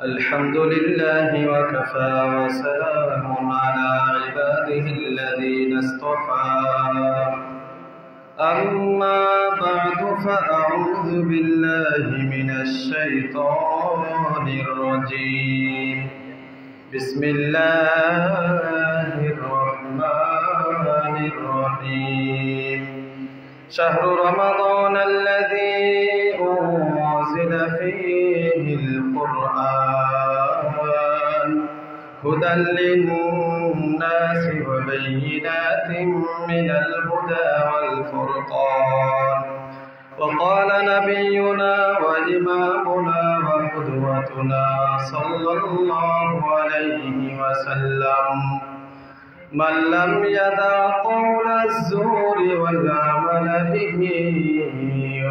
الحمد لله وكفى وسلام على عباده الذين اصطفى أما بعد فأعوذ بالله من الشيطان الرجيم بسم الله الرحمن الرحيم شهر رمضان الذي أنزل فيه القرآن هدى للناس وبينات من الهدى والفرقان وقال نبينا وإمامنا وقدوتنا صلى الله عليه وسلم من لم يدع قول الزور والعمل به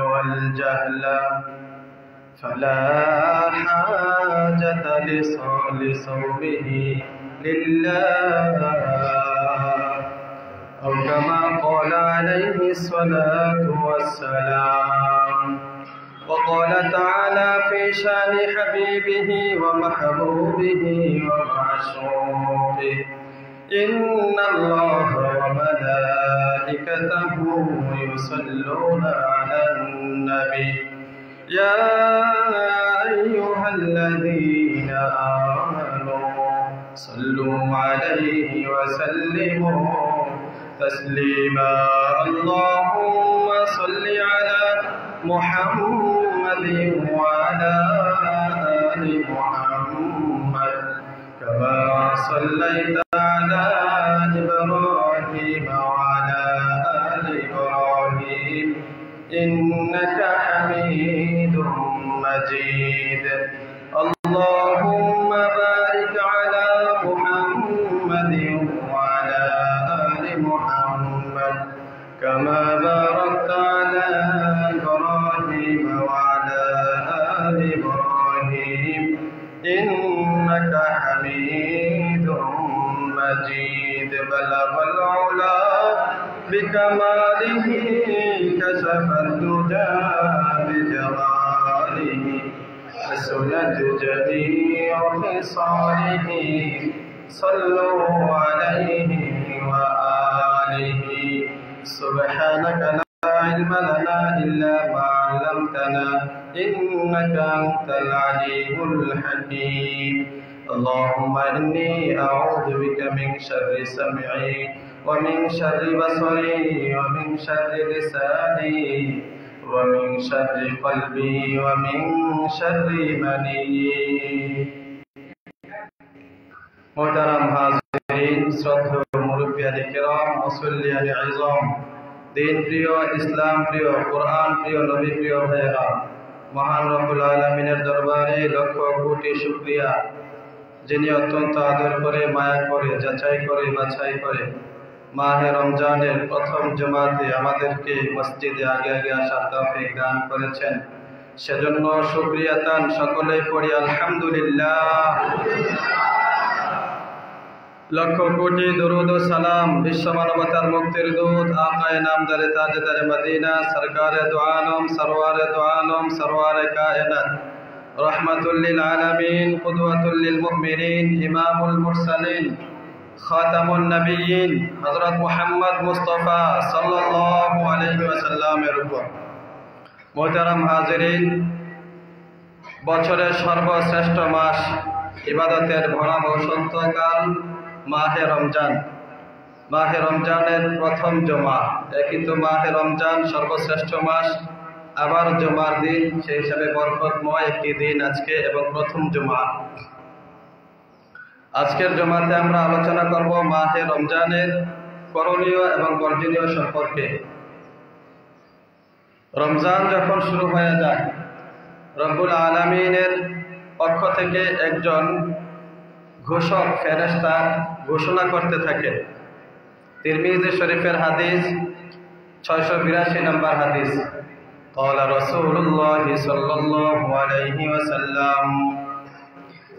والجهل فلا حاجة لصومه لله أو كما قال عليه الصلاة والسلام وقال تعالى في شان حبيبه ومحبوبه ومعشوقه إن الله وملائكته يصلون على النبي يا أيها الذين آمنوا صلوا عليه وسلموا تسليما اللهم صل على محمد وعلى آل محمد كما صليت على إبراهيم وعلى آل إبراهيم إنك حميد مجيد اللهم بارك على محمد وعلى آل محمد كما باركت على إبراهيم وعلى آل إبراهيم إنك حميد مجيد بلغ العلا بكماله كشف الدجى بجماله حسنت جميع خصاله صلوا عليه وآله سبحانك لا علم لنا إلا ما علمتنا إنك أنت العليم الحكيم اللهم إني أعوذ بك من شر سمعي ومن شر بصري ومن شر لساني ومن شر قلبي ومن شر مني محترم হাজিরিন শ্রদ্ধেয় মুরব্বিয়ানে কিরাম মুসল্লিয়ানে ইজম দিন প্রিয় ইসলাম প্রিয় কোরআন প্রিয় নবী প্রিয় ভাইয়েরা মহান রব্বুল আলামিনের দরবারে লক্ষ কোটি শুকরিয়া যিনি অত্যন্ত আদর করে মায়া করে যাচাই করে বাছাই করে মাহে রমজানের প্রথম জুমাতে আমাদেরকে মসজিদে আগে আগে আসার তৌফিক দান করেছেন সেজন্য শুকরিয়া তান সকলেই পড়ি আলহামদুলিল্লাহ লক্ষ কোটি দরুদ ও সালাম বিশ্ব মানবতার মুক্তির দূত আকায়ে নামদারে তাজদারে মদিনা সরকারে দু আলম সরওয়ারে কায়নাত রহমাতুল লিল আলামিন কুদওয়াতুল লিল মুমিনিন ইমামুল মুরসালিন খাতামুন নবিয়্যিন হযরত মুহাম্মদ মুস্তাফা সাল্লাল্লাহু আলাইহি ওয়াসাল্লামের উপর মুহতারাম হাজিরিন বছরের সর্বশ্রেষ্ঠ মাস ইবাদতের ভরা বসন্তকাল মাহে রমজান মাহে রমজানের প্রথম জুমা একই তো মাহে রমজান সর্বশ্রেষ্ঠ মাস আবার জুমার দিন সেই হিসাবে বরকতময় একটি দিন আজকে এবং প্রথম জুমা আজকের জুমাতে আমরা আলোচনা করব মাহে রমজানের করণীয় এবং বর্জনীয় সম্পর্কে রমজান যখন শুরু হয়ে যায় রব্বুল আলামিনের পক্ষ থেকে একজন ঘোষক ফেরেশতা ঘোষণা করতে থাকে তিরমিজি শরীফের হাদিস 682 নম্বর হাদিস قال رسول الله صلى الله عليه وسلم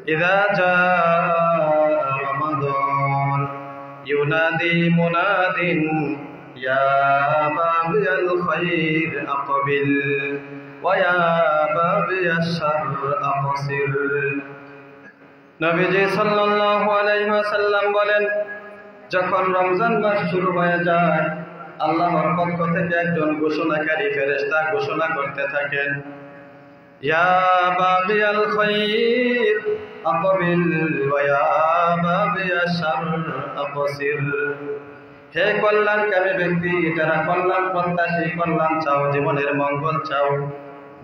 إذا جاء رمضان ينادي مناد ইয়া বাগিয়াল খাইর আকবিল ওয়া ইয়া বাগিয়াশ শারর আকসির। নবীজি সাল্লাল্লাহু আলাইহি ওয়াসাল্লাম বলেন, যখন রমজান মাস শুরু হয়ে যায়, আল্লাহর পক্ষ থেকে একজন ঘোষণাকারী ফেরেশতা ঘোষণা করতে থাকেন, ইয়া বাগিয়াল খাইর আকবিল ওয়া ইয়া বাগিয়াশ শারর আকসির। হে কল্যাণকামী ব্যক্তি, যারা কল্যাণ প্রত্যাশী, কল্যাণ চাও, জীবনের মঙ্গল চাও,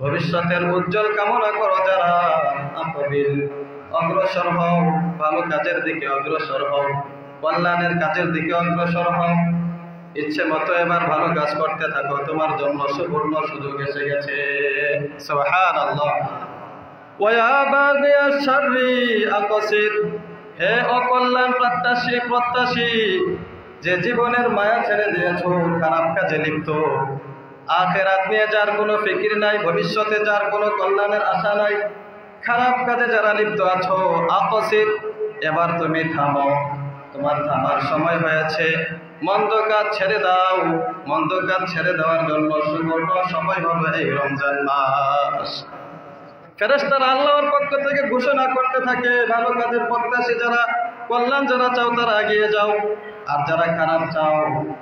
ভবিষ্যতের উজ্জ্বল কামনা করো যারা, আকবিল অগ্রসর হও, ভালো কাজের দিকে অগ্রসর হও, কল্যাণের কাজের দিকে অগ্রসর হও। ইচ্ছে মতো এবার ভালো কাজ করতে থাকো, তোমার জন্য সুবর্ণ সুযোগ এসে গেছে। সুবহানাল্লাহ। ওয়া ইয়া বাগিয়াশ শাররি আকসির। হে অকল্যাণ প্রত্যাশী, যে জীবনের মায়া ছেড়ে দিয়েছো, খারাপ কাজে লিপ্ত, আখিরাত নিয়ে যার কোনো ফিকির নাই, ভবিষ্যতে যার কোনো কল্যাণের আশা নাই, খারাপ কাজে যারা লিপ্ত আছো, আকসির, এবার তুমি থামো, তোমার থামার সময় হয়েছে। মন্দ কাজ ছেড়ে দাও। মন্দ কাজ ছেড়ে দেওয়ার জন্য সুবর্ণ সময় হবে এই রমজান মাস। ফেরেশতারা আল্লাহর পক্ষ থেকে ঘোষণা করতে থাকে, ভালো কাজের প্রত্যাশী যারা, কল্যাণ যারা চাও তারা এগিয়ে যাও, আর যারা খারাপ চাও,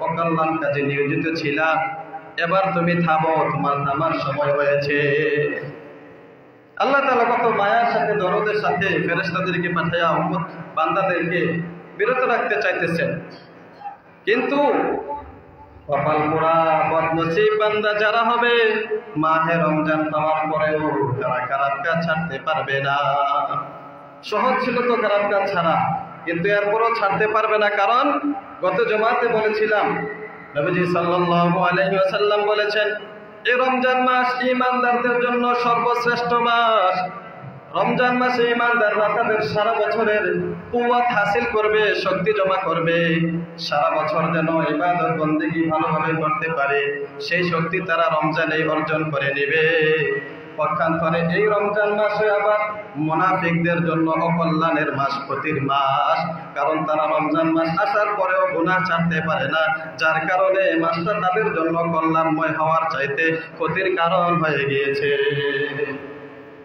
অকল্যাণ কাজে নিয়োজিত ছিলা, এবার তুমি থামো, তোমার থামার সময় হয়েছে। আল্লাহ তাআলা কত মায়ার সাথে, দরদের সাথে ফেরেশতাদেরকে পাঠায়া উম্মত বান্দাদেরকে বিরত রাখতে চাইতেছেন। কিন্তু কপাল পোড়া বদনসিব বান্দা যারা হবে, মাহে রমজান পাওয়ার পরেও তারা খারাপ কাজ ছাড়তে পারবে না। সহজ ছিল তো খারাপ কাজ ছাড়া, কিন্তু এরপরও ছাড়তে পারবে না। কারণ গত জুমাতে বলেছিলাম, নবীজি সাল্লাল্লাহু আলাইহি ওয়াসাল্লাম বলেছেন, এই রমজান মাস ঈমানদারদের জন্য সর্বশ্রেষ্ঠ মাস। রমজান মাসে ঈমানদাররা তাদের সারা বছরের কুওয়াত হাসিল করবে, শক্তি জমা করবে, সারা বছর যেন ইবাদত বন্দেগী ভালোভাবে করতে পারে, সেই শক্তি তারা রমজানেই অর্জন করে নেবে। পক্ষান্তরে এই রমজান মাসে আবার মুনাফিকদের জন্য অকল্যাণের মাস, ক্ষতির মাস। কারণ তারা রমজান মাস আসার পরেও গুনাহ ছাড়তে পারে না, যার কারণে এই মাসটা তাদের জন্য কল্যাণময় হওয়ার চাইতে ক্ষতির কারণ হয়ে গিয়েছে।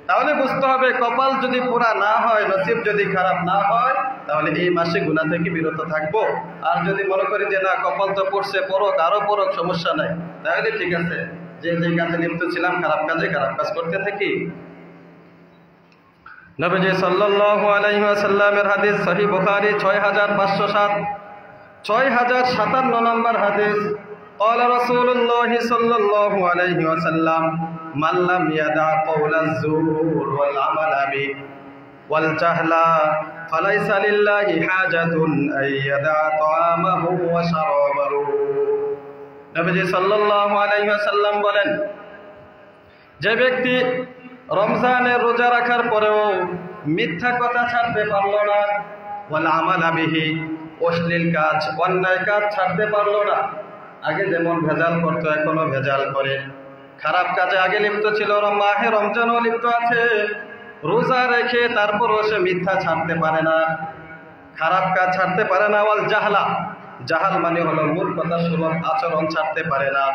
তাহলে বুঝতে হবে, কপাল যদি পুরা না হয়, নসিব যদি খারাপ না হয়, তাহলে এই মাসে গুনাহ থেকে বিরত থাকবো। আর যদি মনে করি যে না, কপাল তো পড়ছে, পড়ক, আরো পড়ক, সমস্যা নাই, তাহলে ঠিক আছে, যে কাজে লিপ্ত ছিলাম, খারাপ কাজে খারাপ কাজ করতে থাকি। নবীজি সাল্লাল্লাহু আলাইহি ওয়াসাল্লামের হাদিস, সহিহ বুখারী 6507, 6057 নম্বর হাদিস। قال رسول الله صلى الله عليه وسلم من لم يدع قول الزور والعمل به والجهل فليس لله حاجة أن يدع طعامه وشرابه। নবীজি সাল্লাল্লাহু আলাইহি ওয়াসাল্লাম বলেন, যে ব্যক্তি রমজানের রোজা রাখার পরেও মিথ্যা কথা ছাড়তে পারলো না, ওয়াল আমালা বিহি, অশ্লীল কাজ, অন্যায় কাজ ছাড়তে পারলো না, আগে যেমন ভেজাল করতো এখনো ভেজাল করে, খারাপ কাজে আগে লিপ্ত ছিল, মাহে রমজানও লিপ্ত আছে, রোজা রেখে তারপরও সে মিথ্যা ছাড়তে পারে না, খারাপ কাজ ছাড়তে পারে না। ওয়াল জাহলা, জাহাল মানে হলো মূর্খতা সুলভ আচরণ ছাড়তে পারে না।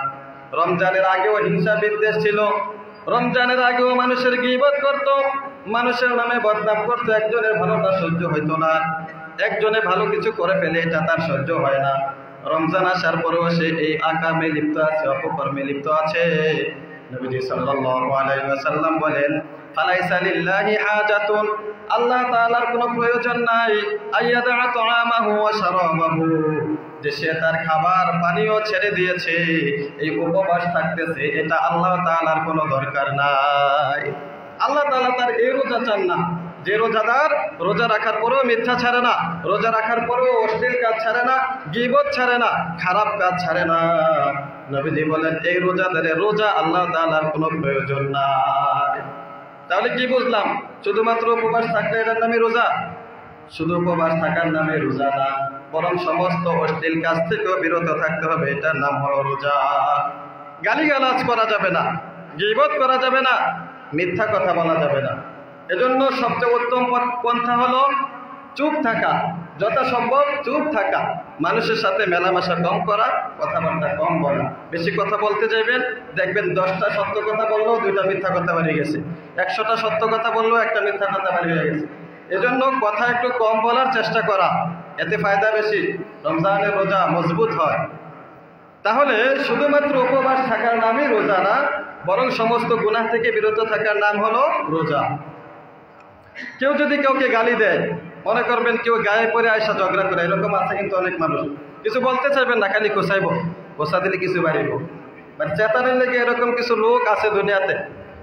রমজানের আগেও হিংসা বিদ্বেষ ছিল, রমজানের আগেও মানুষের গীবত করত, মানুষের নামে বদনাম করত, একজনের ভালোটা সহ্য হইতো না, একজনে ভালো কিছু করে ফেলে এটা তার সহ্য হয় না। রমজান আসার পরেও সে এই আকামে লিপ্ত আছে, অপকর্মে লিপ্ত আছে। নবীজি সাল্লাল্লাহু আলাইহি ওয়াসাল্লাম বলেন, ফালাইসা লিল্লাহি হাজাতুন, আল্লাহ তাআলার কোনো প্রয়োজন নাই, আইয়াদা তাআমাহু ওয়া শারাবাহু, যে সে তার খাবার পানীয় ছেড়ে দিয়েছে, এই উপবাস থাকতেছে, এটা আল্লাহ তাআলার কোনো দরকার নাই। আল্লাহ তাআলা তার এই রোজা চান না, যে রোজাদার রোজা রাখার পরেও মিথ্যা ছাড়ে না, রোজা রাখার পরেও অশ্লীল কাজ ছাড়ে না, গীবত ছাড়ে না, খারাপ কাজ ছাড়ে না। নবীজি বলেন, এই রোজাদারের রোজা আল্লাহ তাআলার কোনো প্রয়োজন নাই। তাহলে কি বুঝলাম? শুধুমাত্র উপবাস থাকলে এটার নামে রোজা? শুধু উপবাস থাকার নামে রোজা না, বরং সমস্ত অশ্লীল কাজ থেকেও বিরত থাকতে হবে, এটার নাম হলো রোজা। গালিগালাজ করা যাবে না, গীবত করা যাবে না, মিথ্যা কথা বলা যাবে না। এজন্য সবচেয়ে উত্তম পন্থা হলো চুপ থাকা, যথাসম্ভব চুপ থাকা, মানুষের সাথে মেলামেশা কম করা, কথাবার্তা কম বলা। বেশি কথা বলতে যাবেন, দেখবেন 10টা সত্য কথা বললেও 2টা মিথ্যা কথা বেরিয়ে গেছে, 100টা সত্য কথা বললেও 1টা মিথ্যা কথা বেরিয়ে গেছে। এজন্য কথা একটু কম বলার চেষ্টা করা, এতে ফায়দা বেশি, রমজানের রোজা মজবুত হয়। তাহলে শুধুমাত্র উপবাস থাকার নামই রোজা না, বরং সমস্ত গুনাহ থেকে বিরত থাকার নাম হলো রোজা। কেউ যদি কাউকে গালি দেয়, মনে করবেন কেউ গায়ে পরে আয়সা ঝগড়া করে, এরকম আছে কিন্তু অনেক মানুষ। কিছু বলতে চাইবেন না, খালি কোসাইব, কোসা দিলে কিছু বাড়িব, মানে চেতানের লেগে এরকম কিছু লোক আছে দুনিয়াতে।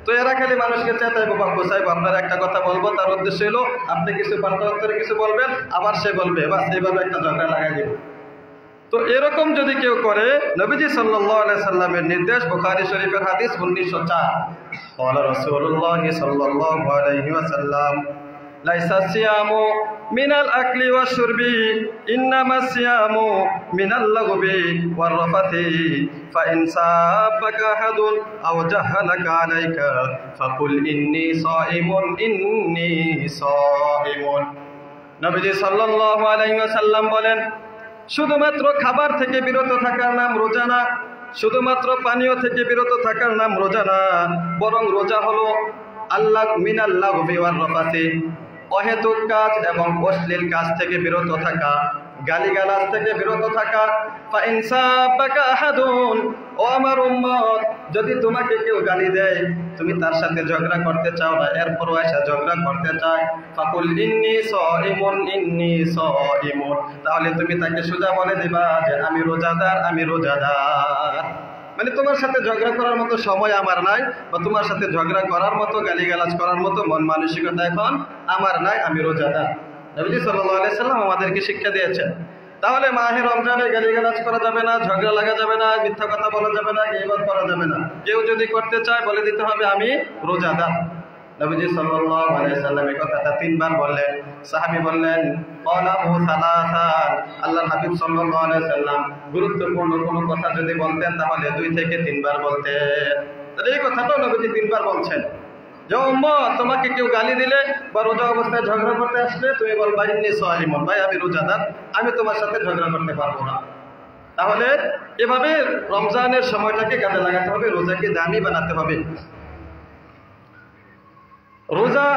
তো এরা খালি মানুষকে চেতাইবো বা কোসাইবো। আপনার একটা কথা বলবো, তার উদ্দেশ্য হলো আপনি কিছু পাল্টান্তরে কিছু বলবেন, আবার সে বলবে, বা সেইভাবে একটা ঝগড়া লাগাই দিব। তো এরকম যদি কেউ করে, নবীজি সাল্লাল্লাহু আলাইহি সাল্লামের নির্দেশ, বুখারী শরীফের হাদিস 1904, ক্বালা রাসূলুল্লাহ সাল্লাল্লাহু আলাইহি ওয়াসাল্লাম, লাইসা সিয়ামু মিনাল আকলি ওয়াশ শুরবি, ইন্নামা সিয়ামু মিনাল লাগবি ওয়ার রাফাতি, ফাইন সাবাকা আহাদুন আও জাহালাকা আলাইকা ফাকুল ইন্নী সাইমুন ইন্নী সাইমুন। নবীজি সাল্লাল্লাহু আলাইহি ওয়াসাল্লাম বলেন, শুধুমাত্র খাবার থেকে বিরত থাকার নাম রোজা না, শুধুমাত্র পানীয় থেকে বিরত থাকার নাম রোজা না, বরং রোজা হলো আল্লাহ মিনাল্লাহ ওয়ার রাফাতি, অহেতুক কাজ এবং অশ্লীল কাজ থেকে বিরত থাকা, গালিগালাজ থেকে বিরত থাকা। ফাইন সাবাকা আহাদুন, ও আমার উম্মত, যদি তোমাকে কেউ গালি দেয়, তুমি তার সাথে ঝগড়া করতে চাও না, এরপরও এসে ঝগড়া করতে চায়, ফাকুল ইন্নী সাইমুন ইন্নী সাইমুন, তাহলে তুমি তাকে সোজা বলে দিবা যে আমি রোজাদার, আমি রোজাদার। মানে তোমার সাথে ঝগড়া করার মতো সময় আমার নাই, বা তোমার সাথে ঝগড়া করার মতো, গালিগালাজ করার মতো মন মানসিকতা এখন আমার নাই, আমি রোজাদার। নবীজি সাল্লাল্লাহু আলাইহি সাল্লাম আমাদেরকে শিক্ষা দিয়েছেন। তাহলে মাহে রমজানে গালিগালাজ করা যাবে না, ঝগড়া লাগা যাবে না, মিথ্যা কথা বলা যাবে না, গীবত করা যাবে না। কেউ যদি করতে চায় বলে দিতে হবে আমি রোজাদার। নবীজি সাল্লাল্লাহু আলাইহি সাল্লাম এই কথাটা 3 বার বললেন। সাহাবী বললেন, ক্বালাহু সালাসান, আল্লাহর হাবিব সাল্লাল্লাহু আলাইহি সাল্লাম গুরুত্বপূর্ণ কোনো কথা যদি বলতেন তাহলে 2 থেকে 3 বার বলতেন। তাহলে এই কথাটা নবীজি 3 বার বলছেন যে উম্মত, তোমাকে কেউ গালি দিলে বা রোজা অবস্থায় ঝগড়া করতে আসলে তুমি বলবা ইন্নী সাইমুন, ভাই আমি রোজাদার, আমি তোমার সাথে ঝগড়া করতে পারবো না। তাহলে এভাবে রমজানের সময়টাকে কাজে লাগাতে হবে, রোজাকে দামি বানাতে হবে। রোজা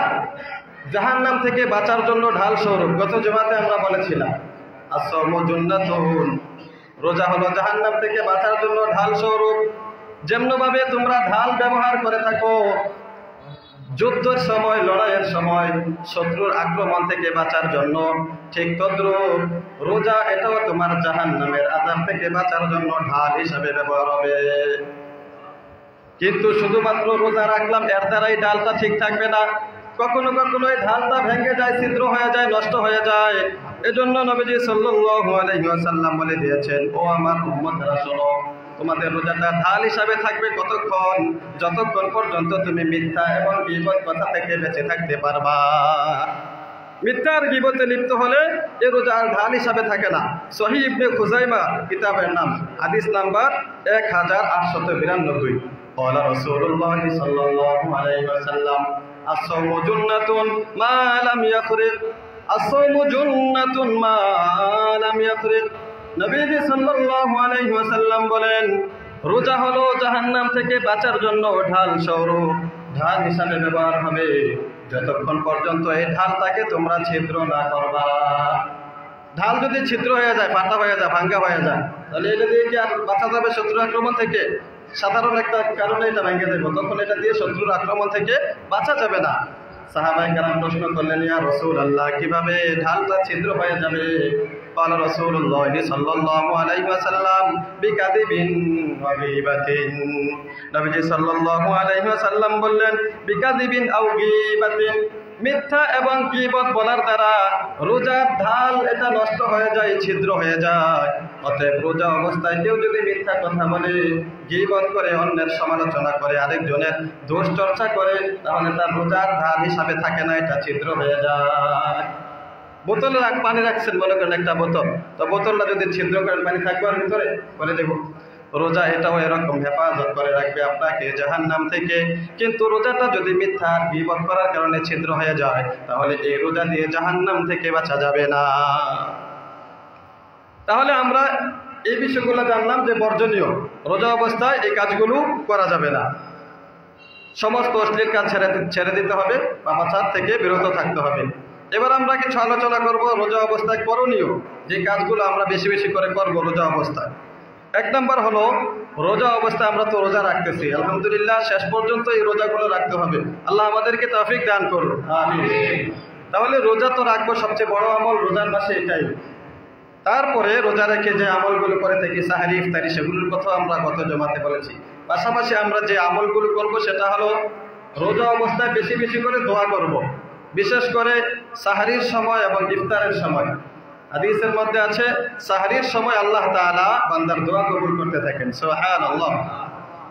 জাহান্নাম থেকে বাঁচার জন্য ঢাল স্বরূপ। গত জুমাতে আমরা বলেছিলাম আস-সাওমু জুন্নাতুন, রোজা হলো জাহান্নাম থেকে বাঁচার জন্য ঢাল স্বরূপ। যেমনভাবে তোমরা ঢাল ব্যবহার করে থাকো যুদ্ধের সময়, লড়াইয়ের সময় শত্রুর আক্রমণ থেকে বাঁচার জন্য, ঠিক তদ্রূপ রোজা এটাও তোমার জাহান্নামের আযাব থেকে বাঁচার জন্য ঢাল হিসাবে ব্যবহার হবে। কিন্তু শুধুমাত্র রোজা রাখলাম, এর দ্বারাই ঢালটা ঠিক থাকবে না। কখনো কখনো এই ঢালটা ভেঙে যায়, ছিদ্র হয়ে যায়, নষ্ট হয়ে যায়। এজন্য নবীজি সাল্লাল্লাহু আলাইহি ওয়াসাল্লাম বলে দিয়েছেন, ও আমার উম্মতরা শোনো, তোমাদের রোজাটা ঢাল হিসাবে থাকবে কতক্ষণ? যতক্ষণ পর্যন্ত তুমি মিথ্যা এবং গীবত কথা থেকে বেঁচে থাকতে পারবা। মিথ্যার গীবতে লিপ্ত হলে এ রোজা আর ঢাল হিসাবে থাকে না। সহিহ ইবনে খুজাইমা কিতাবের নাম, হাদিস নাম্বার 1892। ক্বালা রাসূলুল্লাহ সাল্লাল্লাহু আলাইহি ওয়াসাল্লাম, আস-সাওমু জুন্নাতুন মা লাম ইয়াখরিক, আস-সাওমু জুন্নাতুন মা লাম ইয়াখরিক। নবীজি সাল্লাল্লাহু আলাইহি ওয়াসাল্লাম বলেন, রোজা হলো জাহান্নাম থেকে বাঁচার জন্য ঢাল স্বরূপ, ঢাল হিসাবে ব্যবহার হবে যতক্ষণ পর্যন্ত এই ঢালটাকে তোমরা ছিদ্র না করবা। ঢাল যদি ছিদ্র হয়ে যায়, পাতা হয়ে যায়, ভাঙ্গা হয়ে যায়, তাহলে এটা দিয়ে কি আর বাঁচা যাবে শত্রুর আক্রমণ থেকে? সাধারণ একটা কারণে এটা ভেঙে দেবো, তখন এটা দিয়ে শত্রুর আক্রমণ থেকে বাঁচা যাবে না। সাহাবায়ে কেরাম প্রশ্ন করলেন, ইয়া রাসূলুল্লাহ, কিভাবে ঢালটা ছিদ্র হয়ে যাবে? ক্বালা রাসূলুল্লাহ সাল্লাল্লাহু আলাইহি ওয়াসাল্লাম, বিকাযিবিন ওয়া গীবাতিন। নবীজি সাল্লাল্লাহু আলাইহি ওয়াসাল্লাম বললেন, বিকাযিবিন আও গীবাতিন, মিথ্যা এবং গীবত বলার দ্বারা রোজার ঢাল এটা নষ্ট হয়ে যায়, ছিদ্র হয়ে যায়। অতএব রোজা অবস্থায় কেউ যদি মিথ্যা কথা বলে, গীবত করে, অন্যের সমালোচনা করে, আরেকজনের দোষ চর্চা করে, তাহলে তার রোজার ঢাল হিসাবে থাকে না, এটা ছিদ্র হয়ে যায়। বোতলে পানি রাখছেন, মনে করেন একটা বোতল, তো বোতলটা যদি ছিদ্র করেন, পানি থাকবে আর ভিতরে করে দেবো। রোজা এটাও এরকম হেফাজত করে রাখবে আপনাকে জাহান্নাম থেকে। কিন্তু রোজাটা যদি মিথ্যা গীবত করার কারণে ছিদ্র হয়ে যায়, তাহলে এই রোজা দিয়ে জাহান্নাম থেকে বাঁচা যাবে না। তাহলে আমরা এই বিষয়গুলো জানলাম যে বর্জনীয়, রোজা অবস্থায় এই কাজগুলো করা যাবে না। সমস্ত অশ্লীল কাজ ছেড়ে দিতে হবে, পাপাচার থেকে বিরত থাকতে হবে। এবার আমরা কিছু আলোচনা করব রোজা অবস্থায় করণীয় যে কাজগুলো আমরা বেশি বেশি করে করব রোজা অবস্থায়। এক নম্বর হলো, রোজা অবস্থায় আমরা তো রোজা রাখতেছি, আলহামদুলিল্লাহ, শেষ পর্যন্ত এই রোজাগুলো রাখতে হবে। আল্লাহ আমাদেরকে তৌফিক দান করুন, আমিন। তাহলে রোজা তো রাখবো, সবচেয়ে বড় আমল রোজার মাসে এটাই। তারপরে রোজা রেখে যে আমলগুলো করে থাকি, সাহারি, ইফতারি, সেগুলোর কথা আমরা গত জমাতে বলেছি। পাশাপাশি আমরা যে আমলগুলো করব সেটা হলো রোজা অবস্থায় বেশি বেশি করে দোয়া করব, বিশেষ করে সাহারির সময় এবং ইফতারের সময়। হাদিসের মধ্যে আছে সাহারির সময় আল্লাহ তাআলা বান্দার দোয়া কবুল করতে থাকেন, সুবহানাল্লাহ।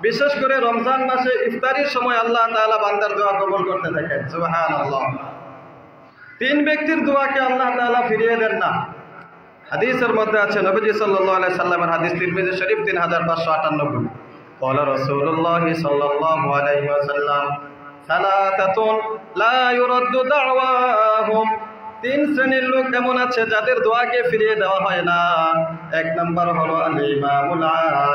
বিশেষ করে রমজান মাসে ইফতারির সময় আল্লাহ তাআলা বান্দার দোয়া কবুল করতে থাকেন, সুবহানাল্লাহ। তিন ব্যক্তির দোয়াকে আল্লাহ তাআলা ফিরিয়ে দেন না। হাদিসের মধ্যে আছে নবীজি সাল্লাল্লাহু আলাইহি সাল্লামের হাদিস, তিরমিজি শরীফ 3598। قال رسول الله صلى الله عليه وسلم ثلاثة لا يرد دعواهم। তিন শ্রেণীর লোক এমন আছে যাদের দোয়াকে ফিরিয়ে দেওয়া হয় না। এক নম্বর হলো আল ইমামুল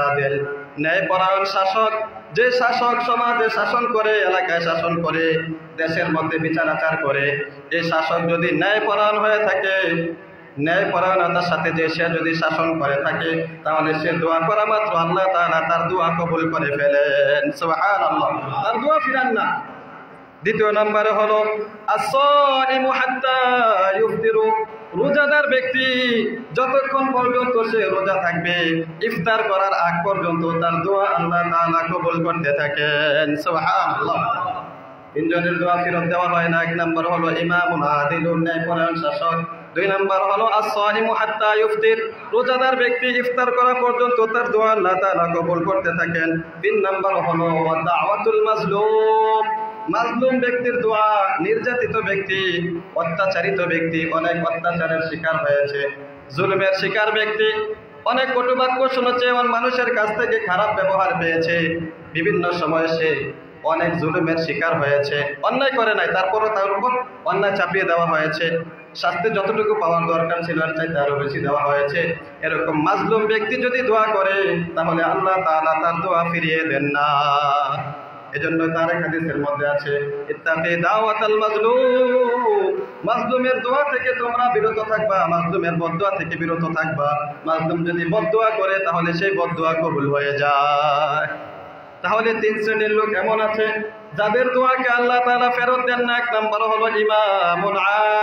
আদিল, ন্যায়পরায়ণ শাসক। যে শাসক সমাজে শাসন করে, এলাকায় শাসন করে, দেশের মধ্যে বিচার আচার করে, এই শাসক যদি ন্যায়পরায়ণ হয়ে থাকে, ন্যায়পরায়ণতার সাথে যে সে যদি শাসন করে থাকে, তাহলে সে দোয়া করা মাত্র আল্লাহ তাআলা তার দোয়া কবুল করে ফেলেন, সুবহানাল্লাহ, তার দোয়া ফিরান না। দ্বিতীয় নম্বরে হলো as-সাইমু হাত্তা ইফতিরু, রোজাদার ব্যক্তি যতক্ষণ পর্যন্ত সে রোজা থাকবে, ইফতার করার আগ পর্যন্ত তার দোয়া আল্লাহ তাআলা কবুল করতে থাকেন, সুবহানাল্লাহ। তিনজনের দোয়া ফেরত দেওয়া হয় না। এক নম্বর হলো ইমামুল আদিল, ন্যায়পরায়ণ শাসক। দুই নম্বর হলো as-সাইমু হাত্তা ইফতির, রোজাদার ব্যক্তি ইফতার করা পর্যন্ত তার দোয়া আল্লাহ তাআলা কবুল করতে থাকেন। তিন নম্বর হলো দাওয়াতুল মাজলুম, মাজলুম ব্যক্তির দোয়া। নির্যাতিত ব্যক্তি, অত্যাচারিত ব্যক্তি, অনেক অত্যাচারের শিকার হয়েছে, জুলুমের শিকার ব্যক্তি, অনেক কটুবাক্য শুনেছে, মানুষের কাছ থেকে খারাপ ব্যবহার পেয়েছে, বিভিন্ন সময় সে অনেক জুলুমের শিকার হয়েছে, অন্যায় করে নাই, তারপরও তার উপর অন্যায় চাপিয়ে দেওয়া হয়েছে, শাস্তি যতটুকু পাওয়ার দরকার ছিল আর চাইতে আরো বেশি দেওয়া হয়েছে। এরকম মাজলুম ব্যক্তি যদি দোয়া করে, তাহলে আল্লাহ তাআলা তার দোয়া ফিরিয়ে দেন না। এজন্য তার হাদিসের মধ্যে আছে ইত্তাকি দাওয়াতাল মাজলুম, মাজলুমের দোয়া থেকে তোমরা বিরত থাকবা, মাজলুমের বদদোয়া থেকে বিরত থাকবা। মাজলুম যদি বদদোয়া করে, তাহলে সেই বদদোয়া কবুল হয়ে যায়। তাহলে তিন শ্রেণীর লোক এমন আছে যাদের দোয়াকে আল্লাহ তাআলা ফেরত দেন না। এক নম্বর হলো ইমামুল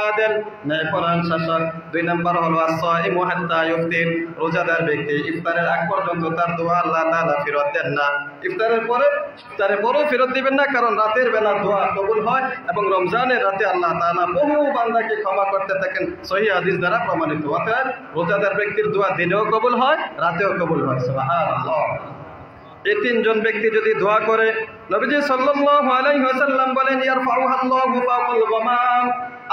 আদিল, ন্যায়পরায়ণ শাসক। দুই নম্বর হলো as-সাইমু হাত্তা ইফতির, রোজাদার ব্যক্তি ইফতারের আগ পর্যন্ত তার দোয়া আল্লাহ তাআলা ফেরত দেন না। ইফতারের পরেও ফেরত দিবেন না, কারণ রাতের বেলা দোয়া কবুল হয় এবং রমজানের রাতে আল্লাহ তাআলা বহু বান্দাকে ক্ষমা করতে থাকেন, সহিহ হাদিস দ্বারা প্রমাণিত। অর্থাৎ রোজাদার ব্যক্তির দোয়া দিনেও কবুল হয়, রাতেও কবুল হয়, সুবহানাল্লাহ। এই তিনজন ব্যক্তি যদি দোয়া করে, নবীজি সাল্লাল্লাহু আলাইহি ওয়াসাল্লাম বলেন ইয়ারফাউহাল্লাহু ফাওকাল গামাম,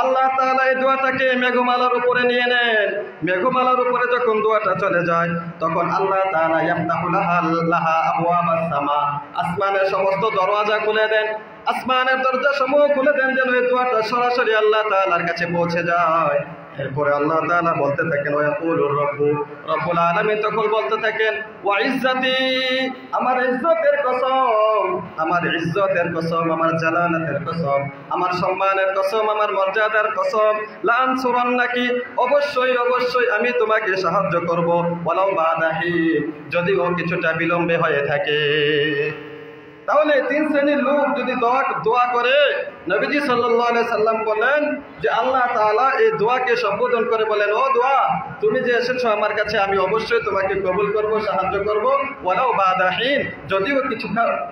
আল্লাহ তাআলা এই দোয়াটাকে মেঘমালার উপরে নিয়ে নেন। মেঘমালার উপরে যখন দোয়াটা চলে যায়, তখন আল্লাহ তাআলা ইয়াফতাহু লাহা আবওয়াবাস সামা, আসমানের সমস্ত দরওয়াজা খুলে দেন, আসমানের দরজা সমূহ খুলে দেন, যেন এই দোয়াটা সরাসরি আল্লাহ তাআলার কাছে পৌঁছে যায়। এরপরে আল্লাহ তাআলা বলতে থাকেন ওয়ায়াকুলুর রাব্বু, রব্বুল আলামিন তখন বলতে থাকেন ওয়া ইজ্জতি, আমার ইজ্জতের কসম, আমার ইজ্জতের কসম, আমার জালালাতের কসম, আমার সম্মানের কসম, আমার মর্যাদার কসম, লা আনসুরান্নাকি, অবশ্যই অবশ্যই আমি তোমাকে সাহায্য করব, ওয়ালাউ বাদাহি, যদিও কিছুটা বিলম্বে হয়ে থাকে। তাহলে তিন শ্রেণীর লোক যদি দোয়া করে, নবীজি সাল্লাল্লাহু আলাইহি সাল্লাম বলেন যে আল্লাহ তাআলা এই দোয়াকে সম্বোধন করে বলেন, ও দোয়া, তুমি যে এসেছো আমার কাছে, আমি অবশ্যই তোমাকে কবুল করব, সাহায্য করব, ওয়ালাউ বাদাহিন, যদিও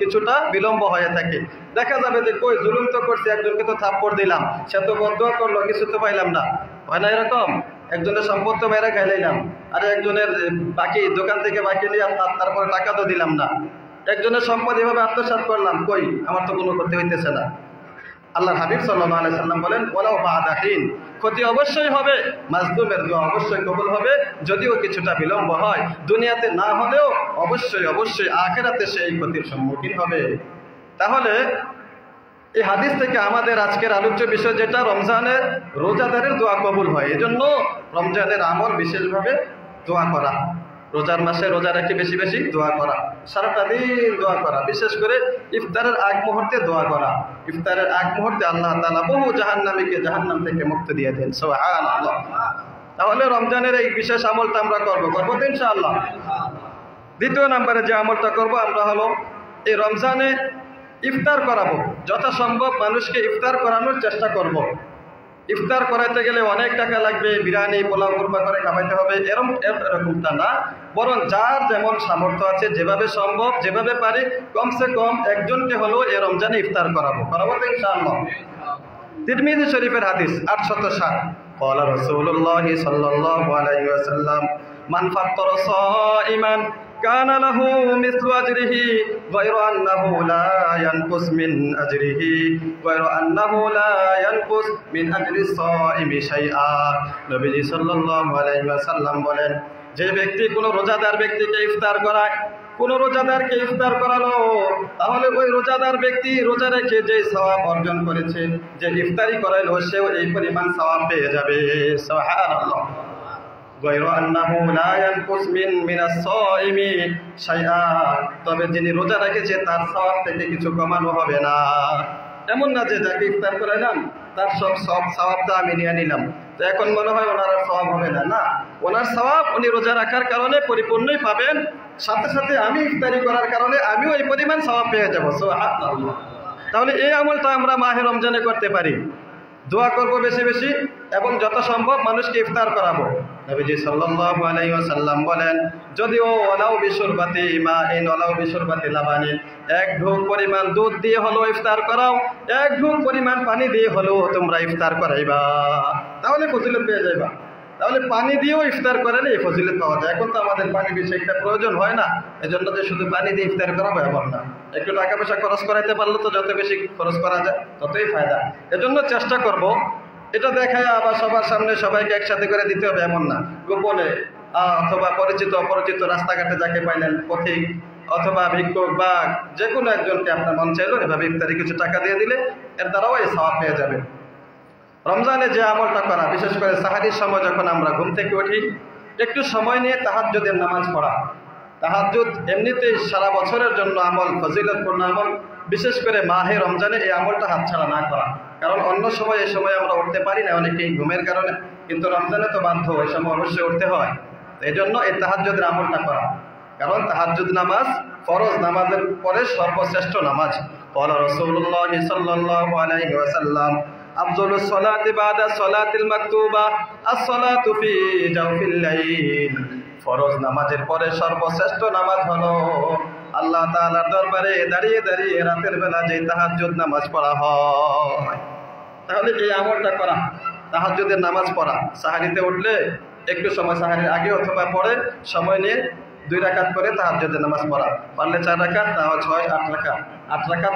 কিছুটা বিলম্ব হয়ে থাকে। দেখা যাবে যে কই জুলুম তো করছে, একজনকে তো থাপ্পড় দিলাম, সে তো বদদোয়া করলো, কিছু তো পাইলাম না, হয় না এরকম? একজনের সম্পদ তো মেরে খাইলাম, আর একজনের বাকি দোকান থেকে বাকি নিয়ে তারপরে টাকা তো দিলাম না, একজনের সম্পদ এভাবে আত্মসাৎ করলাম, কই আমার তো কোনো করতে হইতেছে না। আল্লাহর হাবিব সাল্লাল্লাহু আলাইহি সাল্লাম বলেন ওয়ালাউ বা'দা হিন, ক্ষতি অবশ্যই হবে, মাজলুমের দোয়া অবশ্যই কবুল হবে, যদিও কিছুটা বিলম্ব হয়। দুনিয়াতে না হলেও অবশ্যই আখিরাতে সেই ক্ষতির সম্মুখীন হবে। তাহলে এই হাদিস থেকে আমাদের আজকের আলোচ্য বিষয় যেটা, রমজানের রোজাদারের দোয়া কবুল হয়। এজন্য রমজানের আমল বিশেষভাবে দোয়া করা, রোজার মাসে রোজা রেখে বেশি বেশি দোয়া করা, সারাটা দিন দোয়া করা, বিশেষ করে ইফতারের আগ মুহূর্তে দোয়া করা। ইফতারের আগ মুহূর্তে আল্লাহ তাআলা বহু জাহান্নামীকে জাহান্নাম থেকে মুক্তি দিয়ে দেন, সুবহানাল্লাহ। তাহলে রমজানের এই বিশেষ আমলটা আমরা করবো তো ইনশাআল্লাহ। দ্বিতীয় নম্বরে যে আমলটা করব আমরা হলো এই রমজানে ইফতার করাবো, যথাসম্ভব মানুষকে ইফতার করানোর চেষ্টা করব। ইফতার করাইতে গেলে অনেক টাকা লাগবে, বিরিয়ানি পোলাও কুরমা করে খাওয়াইতে হবে, এরকমটা না, বরং যার যেমন সামর্থ্য আছে, যেভাবে সম্ভব, যেভাবে পারি, কমসে কম একজনকে হলেও এই রমজানে ইফতার করাবো তো ইনশাআল্লাহ। তিরমিজি শরীফের হাদিস 860, ক্বালা রাসূলুল্লাহি সাল্লাল্লাহু আলাইহি ওয়াসাল্লাম মান ফাত্তারা সাইমান কানা লাহু মিসলু আজরিহি গায়রা আন্নাহু লা ইয়ানকুস মিন আজরি সাইমি শাইআ। নবীজি সাল্লাল্লাহু আলাইহি ওয়াসাল্লাম বলেন, যে ব্যক্তি কোনো রোজাদার ব্যক্তিকে ইফতার করায়, কোন রোজাদারকে ইফতার করালো, তাহলে ওই রোজাদার ব্যক্তি রোজা রেখে যে সওয়াব অর্জন করেছে, যে ইফতারি করাইলো, সেও এই পরিমাণ সওয়াব পেয়ে যাবে, সুবহানাল্লাহ। গায়রা আন্নাহু লা ইয়ানকুস মিনাস সাইমি শাইআ, তবে যিনি রোজা রেখেছে তার সওয়াব থেকে কিছু কমানো হবে না। এমন না যে যাকে ইফতার করাইলাম তার সব সওয়াবটা আমি নিয়ে নিলাম, তো এখন মনে হয় ওনার আর সওয়াব হবে না। না, ওনার সওয়াব উনি রোজা রাখার কারণে পরিপূর্ণই পাবেন, সাথে সাথে আমি ইফতারি করার কারণে আমিও এই পরিমাণ সওয়াব পেয়ে যাবো, সুবহানাল্লাহ। তাহলে এই আমলটা আমরা মাহে রমজানে করতে পারি, দোয়া করব বেশি বেশি এবং যত সম্ভব মানুষকে ইফতার করাবো। নবীজি সাল্লাল্লাহু আলাইহি ওয়াসাল্লাম বলেন, যদিও ওয়ালাউ বিশুরবাতি মাইন ওয়ালাউ বিশুরবাতি লাবানিন, এক ঢোক পরিমাণ দুধ দিয়ে হলো ইফতার করাও, এক ঢোক পরিমাণ পানি দিয়ে হলো তোমরা ইফতার করাইবা, তাহলে ফজিলত পেয়ে যাইবা। তাহলে পানি দিয়েও ইফতার করালে এই ফজিলত পাওয়া যায়। এখন তো আমাদের পানি বেশি একটা প্রয়োজন হয় না, এজন্য যে শুধু পানি দিয়ে ইফতার করাবো এমন না, একটু টাকা পয়সা খরচ করাইতে পারলে তো যত বেশি খরচ করা যায় ততই ফায়দা। এজন্য চেষ্টা করব, এটা দেখায় আবার সবার সামনে সবাইকে একসাথে করে দিতে হবে এমন না, গোপনে অথবা পরিচিত অপরিচিত রাস্তাঘাটে যাকে পাইলেন, পথিক অথবা ভিক্ষুক বা যে কোনো একজনকে আপনার মন চাইলো এভাবে ইফতারি কিছু টাকা দিয়ে দিলে এর দ্বারাও এই সওয়াব পেয়ে যাবে। রমজানে যে আমলটা করা, বিশেষ করে সাহারির সময় যখন আমরা ঘুম থেকে উঠি, একটু সময় নিয়ে তাহাজ্জুদের নামাজ পড়া। তাহাজ্জুদ এমনিতেই সারা বছরের জন্য আমল, ফজিলতপূর্ণ আমল, বিশেষ করে মাহে রমজানে এই আমলটা হাতছাড়া না করা। কারণ অন্য সময় এই সময় আমরা উঠতে পারি না অনেকেই ঘুমের কারণে, কিন্তু রমজানে তো বাধ্য, এই সময় অবশ্যই উঠতে হয়। এই জন্য এই তাহাজ্জুদের আমলটা করা, কারণ তাহাজ্জুদ নামাজ ফরজ নামাজের পরে সর্বশ্রেষ্ঠ নামাজ। ক্বালা রাসূলুল্লাহি সাল্লাল্লাহু আলাইহি ওয়াসাল্লাম আফযালুস সালাতি বাদা সালাতিল মাকতুবা আস-সালাতু ফি জাওফিল লাইল। ফরজ নামাজের পরে সর্বশ্রেষ্ঠ নামাজ হলো আল্লাহ তাআলার দরবারে দাঁড়িয়ে দাঁড়িয়ে রাতের বেলা যে তাহাজ্জুদ নামাজ পড়া হয়। তাহলে এই আমলটা করা, তাহাজ্জুদের নামাজ পড়া, সাহারিতে উঠলে একটু সময়, সাহারির আগে অথবা পরে সময় নিয়ে 2 রাকাত করে তাহাজ্জুদের নামাজ পড়া, পারলে 4 রাকাত, তাও 6, 8 রাকাত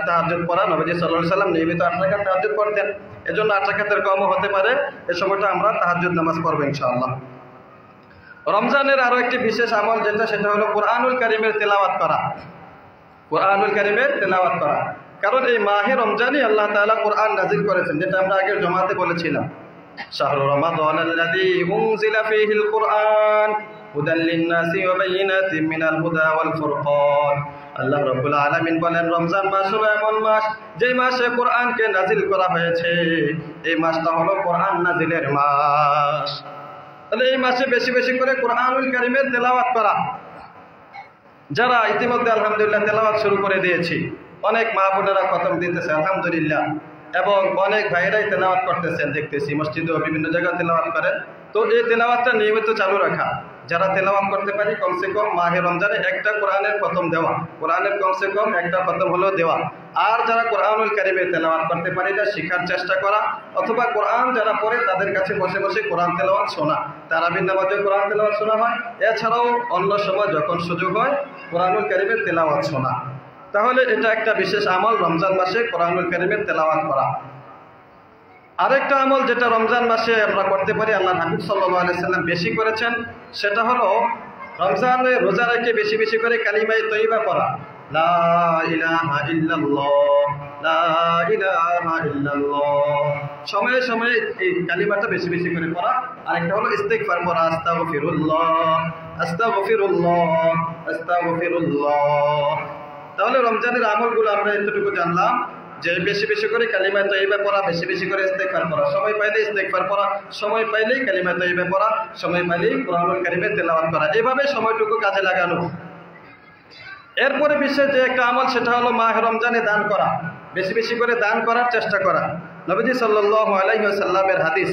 তাহাজ্জুদ পড়া। নবীজি সাল্লাল্লাহু আলাইহি ওয়াসাল্লাম নিয়মিত 8 রাকাত তাহাজ্জুদ পড়তেন, এজন্য 8 রাকাতের কমও হতে পারে। এই সময়টা আমরা তাহাজ্জুদ নামাজ পড়বো ইনশাআল্লাহ। রমজানের আরো একটি বিশেষ আমল যেটা, সেটা হলো কুরআনুল কারীমের তেলাওয়াত করা। কুরআনুল কারীমের তেলাওয়াত করা, কারণ এই মাহে রমজানে আল্লাহ তাআলা কুরআন নাযিল করেছেন, যেটা আমরা আগের জমাতে বলেছিলাম, শাহরু রমাদানাল্লাযী উনজিলা ফীহিল কুরআন হুদাল লিন-নাসি ওয়া বায়িনাতিন মিনাল হুদা ওয়াল ফুরকান। আল্লাহ রাব্বুল আলামিন বলেন, রমজান মাস হলো এমন মাস যে মাসে কোরআনকে নাযিল করা হয়েছে, এই মাসটা হলো কোরআন নাযিলের মাস। তাহলে এই মাসে বেশি বেশি করে কুরআনুল কারীমের তেলাওয়াত করা। যারা ইতিমধ্যে আলহামদুলিল্লাহ তেলাওয়াত শুরু করে দিয়েছি, অনেক মা বোনেরা খতম দিতেছে আলহামদুলিল্লাহ, এবং অনেক ভাইরাই তেলাওয়াত করতেছেন, দেখতেছি মসজিদে বিভিন্ন জায়গায় তেলাওয়াত করেন। তো এই তেলাওয়াতটা নিয়মিত চালু রাখা, যারা তেলাওয়াত করতে পারি কমসে কম মাহে রমজানে একটা কোরআনের খতম দেওয়া, কোরআনের কমসে কম একটা খতম হলেও দেওয়া। আর যারা কোরআনুল কারীমের তেলাওয়াত করতে পারি না, শেখার চেষ্টা করা, অথবা কোরআন যারা পড়ে তাদের কাছে বসে বসে কোরআন তেলাওয়াত শোনা। তারাবির নামাজে কোরআন তেলাওয়াত শোনা হয়, এছাড়াও অন্য সময় যখন সুযোগ হয় কোরআনুল কারীমের তেলাওয়াত শোনা। তাহলে এটা একটা বিশেষ আমল, রমজান মাসে কোরআনুল কারীমের তেলাওয়াত করা। আরেকটা আমল যেটা রমজান মাসে আমরা করতে পারি, আল্লাহ হাবিব সাল্লাল্লাহু আলাইহি সাল্লাম বেশি করেছেন, সেটা হলো রমজানে রোজা রেখে বেশি বেশি করে কালিমায়ে তয়্যিবা পড়া, লা ইলাহা ইল্লাল্লাহ, লা ইলাহা ইল্লাল্লাহ। সময়ে সময়ে এই কালিমাটা বেশি বেশি করে পড়া। আরেকটা হলো ইস্তিগফার পড়া, আস্তাগফিরুল্লাহ, আস্তাগফিরুল্লাহ, আস্তাগফিরুল্লাহ। তাহলে রমজানের আমলগুলো আমরা এতটুকু জানলাম যে বেশি বেশি করে কালিমা তয়্যিবা পড়া, বেশি বেশি করে ইস্তিগফার পড়া, সময় পাইলে ইস্তিগফার পড়া, সময় পাইলেই কালিমা তয়্যিবা পড়া, সময় পাইলেই কোরআনুল কারীমের তেলাওয়াত করা, এভাবে সময়টুকু কাজে লাগানো। এরপরে বিশেষ যে একটা আমল সেটা হলো মাহে রমজানে দান করা, বেশি বেশি করে দান করার চেষ্টা করা। নবীজি সাল্লাল্লাহু আলাইহি ওয়াসাল্লামের হাদিস,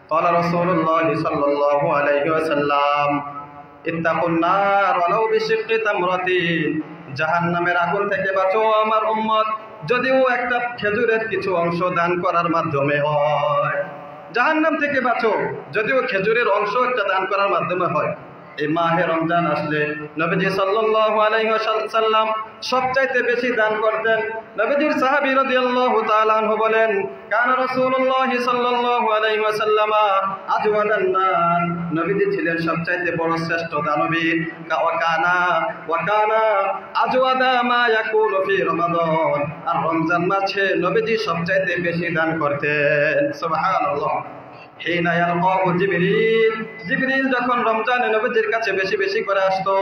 ক্বালা রাসূলুল্লাহি সাল্লাল্লাহু আলাইহি ওয়াসাল্লাম ইত্তাকুন নার ওয়ালাউ বিশিক্কি তামরাতিন, জাহান্নামের আগুন থেকে বাঁচো আমার উম্মত, যদিও একটা খেজুরের কিছু অংশ দান করার মাধ্যমে হয়। জাহান্নাম থেকে বাঁচো যদিও খেজুরের অংশ একটা দান করার মাধ্যমে হয়। এই মাহে রমজান আসলে নবীজি সাল্লাল্লাহু আলাইহি ওয়াসাল্লাম সবচাইতে বেশি দান করতেন। নবীজির সাহাবী রাদিয়াল্লাহু তাআলা আনহু বলেন, কানা রাসূলুল্লাহ সাল্লাল্লাহু আলাইহি ওয়াসাল্লাম আজওয়াদান নাস, নবীজি ছিলেন সবচাইতে বড় শ্রেষ্ঠ দানবীর। ওয়া কানা আজওয়াদা মা ইয়াকুলু ফি রমাদান, আর রমজান মাসে নবীজি সবচাইতে বেশি দান করতেন। সুবহানাল্লাহ। হিনা ইয়ালকাহু জিবরিল, জিবরিল যখন রমজানে নবীজির কাছে বেশি বেশি করে আসতো,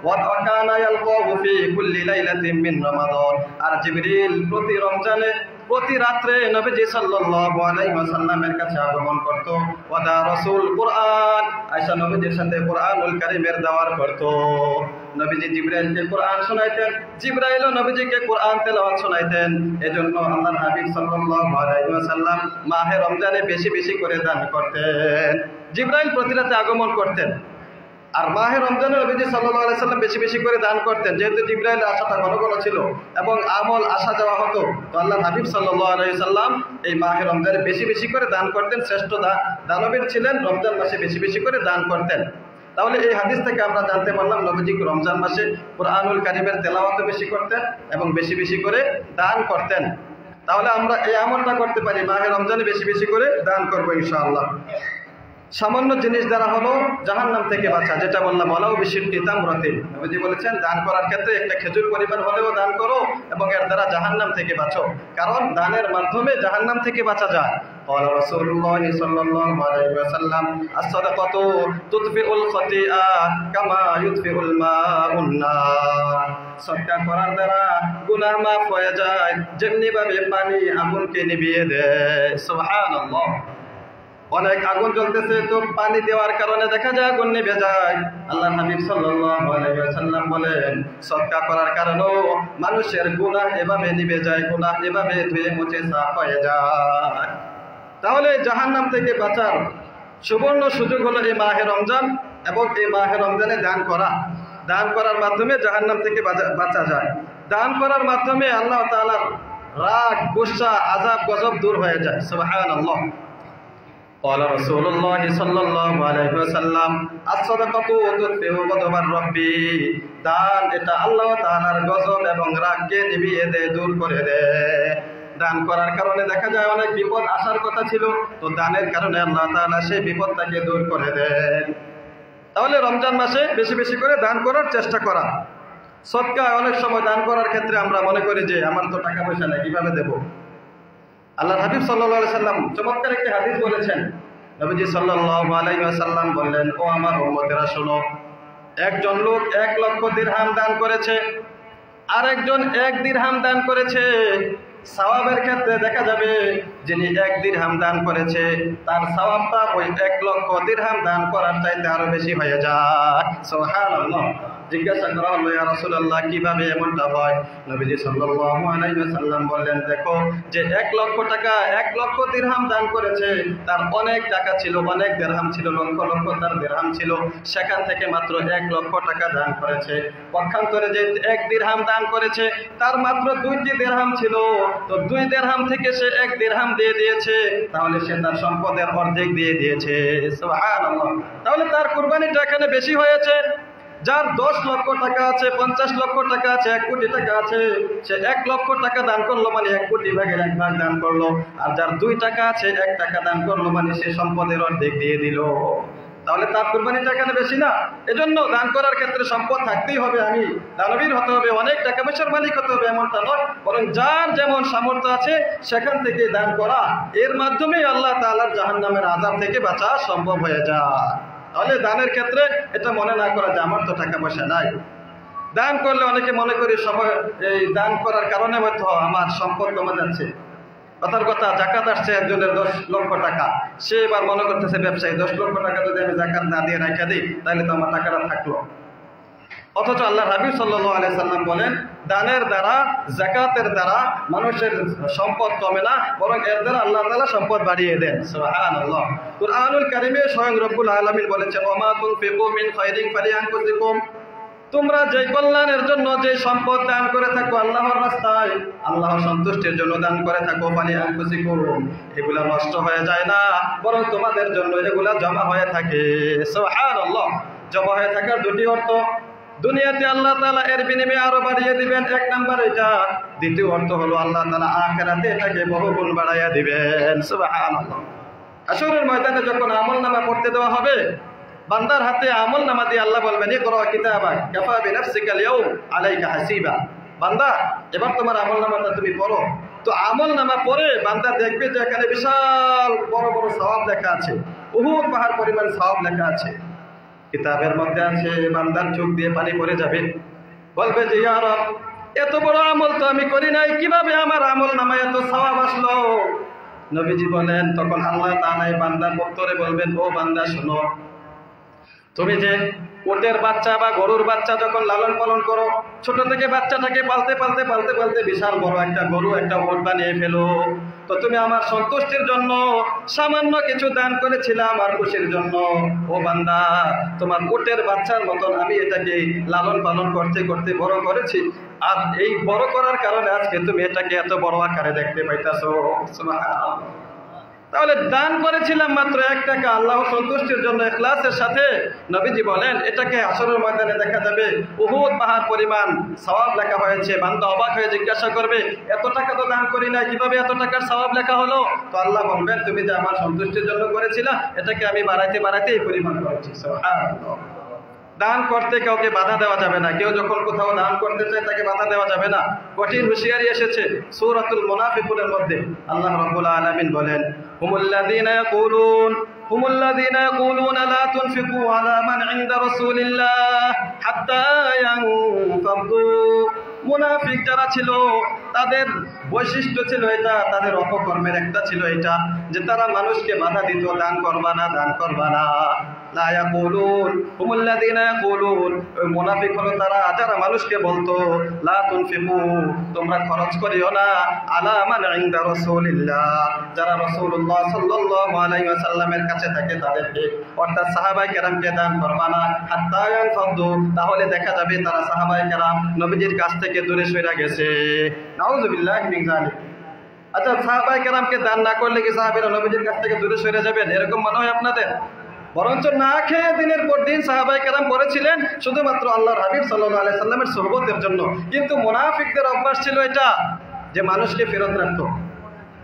ওয়া কানা ইয়ালকাহু ফি কুল্লি লাইলাতিন মিন রমাদান, আর জিবরিল প্রতি রমজানে প্রতি রাত্রে নবীজি সাল্লাল্লাহু আলাইহি ওয়াসাল্লামের কাছে আগমন করত। ওয়াদা রাসূল কুরআন, আয়েশা নবীজির সাথে কুরআনুল কারীমের দাওয়ার করত। নবীজি জিবরাইলকে কুরআন শোনাইতেন, জিবরাইলও নবীজিকে কুরআন তেলাওয়াত শোনাইতেন। এজন্য আল্লাহর হাবিব সাল্লাল্লাহু আলাইহি ওয়াসাল্লাম মাহে রমজানে বেশি বেশি করে দান করতেন। জিবরাইল প্রতি রাতে আগমন করতেন, আর মাহে রমজানে নবীজি সাল্লাল্লাহু আলাইহি ওয়াসাল্লাম বেশি বেশি করে দান করতেন। যেহেতু জিবরাইলের আশাটা ঘন ঘন ছিল এবং আমল আসা যাওয়া হতো, তো আল্লাহর হাবিব সাল্লাল্লাহু আলাইহি ওয়াসাল্লাম এই মাহে রমজানে বেশি বেশি করে দান করতেন। শ্রেষ্ঠ দানবীর ছিলেন, রমজান মাসে বেশি বেশি করে দান করতেন। তাহলে এই হাদিস থেকে আমরা জানতে পারলাম নবীজি রমজান মাসে কুরআনুল কারীমের তেলাওয়াত বেশি করতেন এবং বেশি বেশি করে দান করতেন। তাহলে আমরা এই আমলটা করতে পারি, মাহে রমজানে বেশি বেশি করে দান করবো ইনশাআল্লাহ। সামান্য জিনিস দ্বারা হলো জাহান্নাম থেকে বাঁচা, যেটা বললাম ওয়ালাউ বিশিক্কি তামরাতিন। নবীজি বলেছেন দান করার ক্ষেত্রে একটা খেজুর পরিমাণ হলেও দান করো এবং এর দ্বারা জাহান্নাম থেকে বাঁচো, কারণ দানের মাধ্যমে জাহান্নাম থেকে বাঁচা যায়। ক্বালা রাসূলুল্লাহ সাল্লাল্লাহু আলাইহি ওয়াসাল্লাম আস-সাদাকাতু তুতফিউল খাতিআ কামা ইউতফিউল মাউন নার, সদকা করার দ্বারা গুনাহ মাফ হয়ে যায় যেমনি ভাবে পানি আগুনকে নিভিয়ে দেয়। সুবহানাল্লাহ। অনেক আগুন জ্বলতেছে, তো পানি দেওয়ার কারণে দেখা যায় আগুন নিভে যায়। আল্লাহর হাবিব সাল্লাল্লাহু আলাইহি ওয়াসাল্লাম বলেন সদকা করার কারণেও মানুষের গুনাহ এভাবে নিভে যায়, গুনাহ এভাবে ধুয়ে মুছে সাফ হয়ে যায়। তাহলে জাহান্নাম থেকে বাঁচার সুবর্ণ সুযোগ হলো এই মাহে রমজান এবং এই মাহে রমজানে দান করা। দান করার মাধ্যমে জাহান্নাম থেকে বাঁচা যায়। দান করার মাধ্যমে আল্লাহ তাআলার রাগ, গুসা, আযাব, গজব দূর হয়ে যায়। সুবহানাল্লাহ। قال رسول الله صلى الله عليه وسلم الصدقة تطفئ غضب الرب, দান এটা আল্লাহ তাআলার গজব এবং রাগকে নিভিয়ে দেয়, দূর করে দেয়। দান করার কারণে দেখা যায় অনেক বিপদ আসার কথা ছিল, তো দানের কারণে আল্লাহ তাআলা সেই বিপদটাকে দূর করে দেন। তাহলে রমজান মাসে বেশি বেশি করে দান করার চেষ্টা করা। সদকা অনেক সময় দান করার ক্ষেত্রে আমরা মনে করি যে আমার তো টাকা পয়সা নেই, কিভাবে দেব। আল্লাহর হাবিব সাল্লাল্লাহু আলাইহি ওয়াসাল্লাম চমৎকার একটি হাদিস বলেছেন। নবীজি সাল্লাল্লাহু আলাইহি ওয়াসাল্লাম বললেন, ও আমার উম্মতেরা শোনো, একজন লোক 1 লক্ষ দিরহাম দান করেছে, আরেকজন 1 দিরহাম দান করেছে। সওয়াবের ক্ষেত্রে দেখা যাবে যিনি 1 দিরহাম দান করেছে তার সওয়াবটা ওই 1 লক্ষ দিরহাম দান করার চাইতে আরো বেশি হয়ে যায়। সুবহানাল্লাহ। জিজ্ঞাসা করা হলো, ইয়া রাসূলুল্লাহ কিভাবে এমনটা হয়? নবীজি সাল্লাল্লাহু আলাইহি ওয়াসাল্লাম বললেন, দেখো যে 1 লক্ষ টাকা 1 লক্ষ দিরহাম দান করেছে, তার অনেক টাকা ছিল, অনেক দিরহাম ছিল, লক্ষ লক্ষ তার দিরহাম ছিল, সেখান থেকে মাত্র 1 লক্ষ টাকা দান করেছে। পক্ষান্তরে যে 1 দিরহাম দান করেছে তার মাত্র 2টি দিরহাম ছিল, তো 2 দিরহাম থেকে সে 1 দিরহাম দিয়ে দিয়েছে, তাহলে সে তার সম্পদের অর্ধেক দিয়ে দিয়েছে। সুবহানাল্লাহ। তাহলে তার কুরবানিটা এখানে বেশি হয়েছে। যার 10 লক্ষ টাকা আছে, 50 লক্ষ টাকা আছে, 1 কোটি টাকা আছে, সে 1 লক্ষ টাকা দান করলো মানে 1 কোটি ভাগের 1 ভাগ দান করলো। আর যার 2 টাকা আছে, 1 টাকা দান করলো মানে সে সম্পদের অর্ধেক দিয়ে দিল। তাহলে তার কুরবানিটা এখানে বেশি না? এজন্য দান করার ক্ষেত্রে সম্পদ থাকতেই হবে, আমি দানবীর হতে হবে, অনেক টাকা পয়সার মালিক হতে হবে এমনটা নয়, বরং যার যেমন সামর্থ্য আছে সেখান থেকে দান করা, এর মাধ্যমেই আল্লাহ তাআলার জাহান্নামের আযাব থেকে বাঁচা সম্ভব হয়ে যায়। তাহলে দানের ক্ষেত্রে এটা মনে না করা যে আমার তো টাকা পয়সা নাই। দান করলে অনেকে মনে করি সময় এই দান করার কারণে হয়তো আমার সম্পদ কমে যাচ্ছে। কথার কথা, জাকাত আসছে একজনের 10 লক্ষ টাকা, সে এবার মনে করতেছে ব্যবসায়ী 10 লক্ষ টাকা যদি আমি জাকাত না দিয়ে রাখা দিই তাহলে তো আমার টাকাটা থাকলো। অথচ আল্লাহ হাবিব সাল্লাল্লাহু আলাইহি সাল্লাম বলেন, দানের দ্বারা, যাকাতের দ্বারা মানুষের সম্পদ কমে না, বরং এর দ্বারা আল্লাহ তাআলা সম্পদ বাড়িয়ে দেন। সুবহানাল্লাহ। কুরআনুল কারীমে স্বয়ং রব্বুল আলামিন বলেছেন, ওয়া মা তুনফিকু মিন খায়রিন ফালিআনফুসিকুম, তোমরা যে কল্যাণের জন্য যে সম্পদ দান করে থাকো আল্লাহর রাস্তায়, আল্লাহর সন্তুষ্টির জন্য দান করে থাকো, ফালিআনফুসিকুম, এগুলা নষ্ট হয়ে যায় না, বরং তোমাদের জন্য এগুলা জমা হয়ে থাকে। সুবহানাল্লাহ। জমা হয়ে থাকার দুটি অর্থ, দুনিয়াতে আল্লাহ তাআলা এর বিনিময়ে আরো বাড়িয়ে দিবেন, 1 নাম্বার এটা। দ্বিতীয় অর্থ হলো আল্লাহ তাআলা আখিরাতে এটাকে বহুগুণ বাড়াইয়া দিবেন। সুবহানাল্লাহ। হাশরের ময়দানে যখন আমলনামা পড়তে দেওয়া হবে, বান্দার হাতে আমলনামা দিয়ে আল্লাহ বলবেন, ইকরা কিতাবাক কাফা বিনাফসিকাল ইয়াউম আলাইকা হাসিবা, বান্দা এবার তোমার আমলনামাটা তুমি পড়ো। তো আমলনামা পড়ে বান্দা দেখবে যে এখানে বিশাল বড় বড় সওয়াব লেখা আছে, উহুদ পাহাড় পরিমাণ সওয়াব লেখা আছে কিতাবের মধ্যে আছে। বান্দার চোখ দিয়ে পানি পড়ে যাবে, বলবে যে ইয়া রব, এত বড় আমল তো আমি করি নাই, কিভাবে আমার আমলনামায় এত সওয়াব আসলো? নবীজি বলেন, তখন আল্লাহ তাআলা বান্দার উত্তরে বলবেন, ও বান্দা শোনো, তুমি যে উটের বাচ্চা বা গরুর বাচ্চা যখন লালন পালন করো, ছোট থেকে বাচ্চাটাকে পালতে পালতে পালতে পালতে বিশাল বড় একটা গরু, একটা উট বানিয়ে ফেলো, তো তুমি আমার সন্তুষ্টির জন্য সামান্য কিছু দান করেছিলে আমার খুশির জন্য। ও বান্দা, তোমার উটের বাচ্চার মতন আমি এটাকে লালন পালন করতে করতে বড় করেছি, আর এই বড় করার কারণে আজকে তুমি এটাকে এত বড় আকারে দেখতে পাইতাছো। সুবহানাল্লাহ। তাহলে দান করেছিলাম মাত্র 1 টাকা, আল্লাহ সন্তুষ্টির জন্য ইখলাসের সাথে, নবীজি বলেন এটাকে হাশরের ময়দানে দেখা যাবে উহুদ পাহাড় পরিমাণ সওয়াব লেখা হয়েছে। বান্দা অবাক হয়ে জিজ্ঞাসা করবে, এত টাকা তো দান করি না, কিভাবে এত টাকার সওয়াব লেখা হলো? তো আল্লাহ বলবেন, তুমি যে আমার সন্তুষ্টির জন্য করেছিলা, এটাকে আমি বাড়াইতে বাড়াইতে এই পরিমাণ করেছি। সুবহানাল্লাহ। দান করতে কাউকে বাধা দেওয়া যাবে না, কেউ যখন কোথাও দান করতে চায় তাকে বাধা দেওয়া যাবে না। কঠিন হুঁশিয়ারি এসেছে সূরাতুল মুনাফিকুনের মধ্যে। আল্লাহ রাব্বুল আলামিন বলেন, হুমুল্লাযীনা ইয়াকুলুনা লা তুনফিকু আলা মান ইনদা রাসূলিল্লাহ হাত্তা ইয়ানফাদু। মুনাফিক যারা ছিল তাদের বৈশিষ্ট্য ছিল এটা, তাদের অপকর্মের একটা ছিল এটা যে তারা মানুষকে বাধা দিত, দান করবা না, দান করবা না। লা ইয়াকুলুন হুমুল্লাযীনা ইয়াকুলুন, ওই মুনাফিক হলো তারা যারা মানুষকে বলতো, লা তুনফিকু, তোমরা খরচ করিও না, আলা মান ইনদা রাসূলিল্লাহ, যারা রাসূলুল্লাহ সাল্লাল্লাহু আলাইহি ওয়াসাল্লামের কাছে থাকে তাদেরকে, অর্থাৎ সাহাবায়ে কেরামকে দান করবা না, হাত্তা ইয়ানফাদু, তাহলে দেখা যাবে তারা সাহাবায়ে কেরাম নবীজির কাছ থেকে দূরে সরে গেছে। নাউযুবিল্লাহি মিন যালিক। আচ্ছা, সাহাবায়ে কেরামকে দান না করলে কি সাহাবীরা নবীজির কাছ থেকে দূরে সরে যাবেন? এরকম মনে হয় আপনাদের? বরঞ্চ না খেয়ে দিনের পর দিন সাহাবায়ে কেরাম করেছিলেন শুধুমাত্র আল্লাহর হাবিব সাল্লাল্লাহু আলাইহি সাল্লামের সুহবতের জন্য। কিন্তু মুনাফিকদের অভ্যাস ছিল এটা যে মানুষকে ফেরত রাখতো।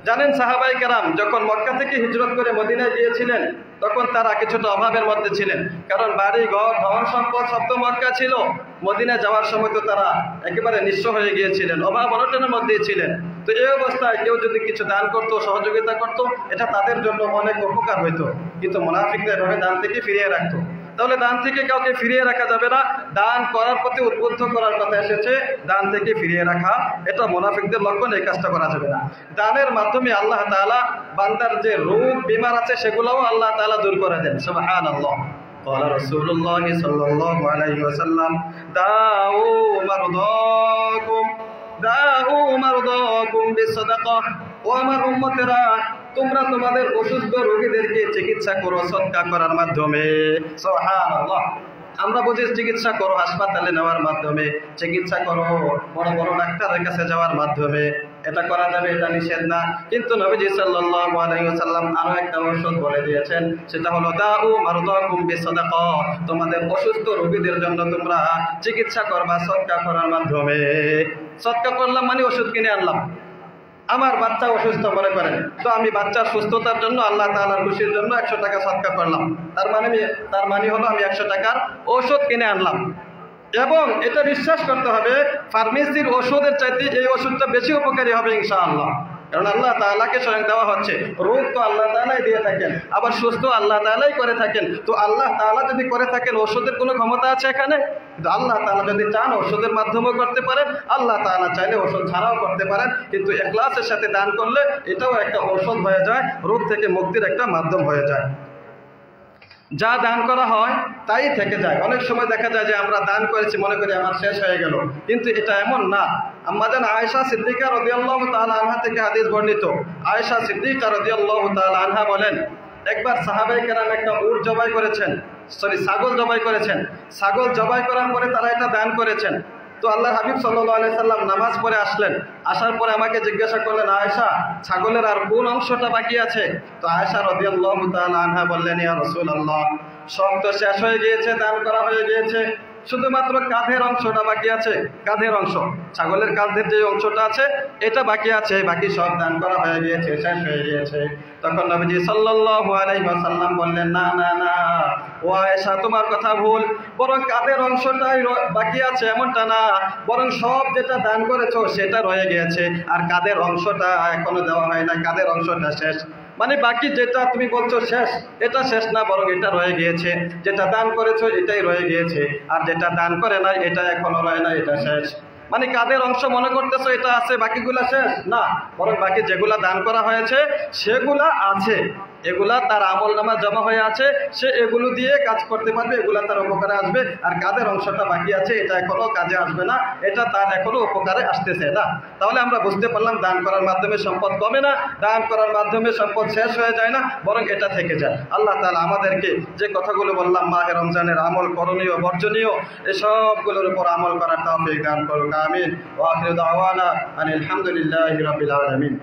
জানেন, সাহাবায়ে কেরাম যখন মক্কা থেকে হিজরত করে মদিনায় গিয়েছিলেন তখন তারা কিছুটা অভাবের মধ্যে ছিলেন, কারণ বাড়ি ঘর ধন সম্পদ সব তো মক্কা ছিল। মদিনায় যাওয়ার সময় তো তারা একেবারে নিঃস্ব হয়ে গিয়েছিলেন, অভাব অনটনের মধ্যেই ছিলেন। তো এই অবস্থায় কেউ যদি কিছু দান করতো, সহযোগিতা করতো, এটা তাদের জন্য অনেক উপকার হইতো। কিন্তু মুনাফিকরা এভাবে দান থেকে ফিরিয়ে রাখতো। তাহলে দান থেকে কাউকে ফিরিয়ে রাখা যাবে না, দান করার প্রতি উদ্বুদ্ধ করার কথা এসেছে, দান থেকে ফিরিয়ে রাখা এটা মুনাফিকদের লক্ষণ, এই কাজটা করা যাবে না। দানের মাধ্যমে আল্লাহ তাআলা বান্দার যে রোগ বিমার আছে সেগুলোও আল্লাহ তাআলা দূর করে দেন। সুবহানাল্লাহ। قال رسول الله صلى الله عليه وسلم দাউ মারদাকুম বিসসাদাকা। ও আমার উম্মতেরা, তোমরা তোমাদের অসুস্থ রোগীদেরকে চিকিৎসা করো সদকা করার মাধ্যমে। সুবহানাল্লাহ। আমরা বুঝি চিকিৎসা করো হাসপাতালে নেওয়ার মাধ্যমে, চিকিৎসা করো বড় বড় ডাক্তারের কাছে যাওয়ার মাধ্যমে, এটা করা যাবে, এটা নিষেধ না। কিন্তু নবীজি সাল্লাল্লাহু আলাইহি ওয়াসাল্লাম আরো একটা ঔষধ বলে দিয়েছেন, সেটা হলো দাউ মারদাকুম বিসাদাকা। তোমাদের অসুস্থ রোগীদের জন্য তোমরা চিকিৎসা করবা সদকা করার মাধ্যমে। সদকা করলাম মানে ওষুধ কিনে আনলাম। আমার বাচ্চা অসুস্থ মনে করেন, তো আমি বাচ্চার সুস্থতার জন্য আল্লাহ তাআলার খুশির জন্য 100 টাকা সদকা করলাম। তার মানে হলো আমি 100 টাকার ওষুধ কিনে আনলাম। এবং এটা বিশ্বাস করতে হবে ফার্মেসির ওষুধের চাইতে এই ওষুধটা বেশি উপকারী হবে ইনশাআল্লাহ। কারণ আল্লাহ তাআলাকে স্বয়ং দেওয়া হচ্ছে, রোগ তো আল্লাহ তাআলাই দিয়ে থাকেন, আবার সুস্থ আল্লাহ তাআলাই করে থাকেন। তো আল্লাহ তাআলা যদি করে থাকেন, ওষুধের কোনো ক্ষমতা আছে এখানে? কিন্তু আল্লাহ তাআলা যদি চান ওষুধের মাধ্যমেও করতে পারেন, আল্লাহ তাআলা চাইলে ওষুধ ছাড়াও করতে পারেন। কিন্তু ইখলাসের সাথে দান করলে এটাও একটা ঔষধ হয়ে যায়, রোগ থেকে মুক্তির একটা মাধ্যম হয়ে যায়। যা দান করা হয় তাই থেকে যায়। অনেক সময় দেখা যায় যে আমরা দান করেছি মনে করি আমার শেষ হয়ে গেল, কিন্তু এটা এমন না। আম্মাজান আয়েশা সিদ্দিকা রাদিয়াল্লাহু তাআলা আনহা থেকে হাদিস বর্ণিত। আয়েশা সিদ্দিকা রাদিয়াল্লাহু তাআলা আনহা বলেন, একবার সাহাবায়ে কেরাম একটা উট জবাই করেছেন, ছাগল জবাই করেছেন। ছাগল জবাই করার পরে তারা এটা দান করেছেন। তো আল্লাহ হাবিব সাল্লাল্লাহু আলাইহি সাল্লাম নামাজ পড়ে আসলেন, আসার পরে আমাকে জিজ্ঞাসা করলেন, আয়েশা ছাগলের আর কোন অংশটা বাকি আছে? তো আয়েশা রাদিয়াল্লাহু তাআলা আনহা বললেন, ইয়া রাসূলুল্লাহ, সব তো শেষ হয়ে গিয়েছে, দান করা হয়ে গিয়েছে, শুধুমাত্র কাঁধের অংশটা বাকি আছে। কাঁধের অংশ, ছাগলের কাঁধের যে অংশটা আছে এটা বাকি আছে, বাকি সব দান করা হয়ে গিয়েছে, শেষ হয়ে গিয়েছে। তখন নবীজি সাল্লাল্লাহু আলাইহি ওয়াসাল্লাম বললেন, না না না ও আয়েশা, তোমার কথা ভুল, বরং কাঁধের অংশটাই বাকি আছে এমনটা না, বরং সব যেটা দান করেছো সেটা রয়ে গিয়েছে, আর কাঁধের অংশটা এখনো দেওয়া হয় না, কাঁধের অংশটা শেষ। মানে বাকি যেটা তুমি বলছো শেষ, এটা শেষ না, বরং এটা রয়ে গিয়েছে। যেটা দান করেছো এটাই রয়ে গিয়েছে, আর যেটা দান করে নাই এটা এখনো রয়ে নাই, এটা শেষ। মানে কাদের অংশ মনে করতেছো এটা আছে, বাকিগুলা শেষ না, বরং বাকি যেগুলা দান করা হয়েছে সেগুলা আছে, এগুলা তার আমল নামা জমা হয়ে আছে, সে এগুলো দিয়ে কাজ করতে পারবে, এগুলা তার উপকারে আসবে। আর কাদের অংশটা বাকি আছে এটা এখনো কাজে আসবে না, এটা তার এখনো উপকারে আসতেছে না। তাহলে আমরা বুঝতে পারলাম দান করার মাধ্যমে সম্পদ কমে না, দান করার মাধ্যমে সম্পদ শেষ হয়ে যায় না, বরং এটা থেকে যায়। আল্লাহ তাআলা আমাদেরকে যে কথাগুলো বললাম মাহে রমজানের আমল, করণীয় বর্জনীয়, এসবগুলোর উপর আমল করার তৌফিক দান করুক, আমিন। ওয়া আখিরু দাওয়ানা আনিল হামদুলিল্লাহি রাব্বিল আলামিন।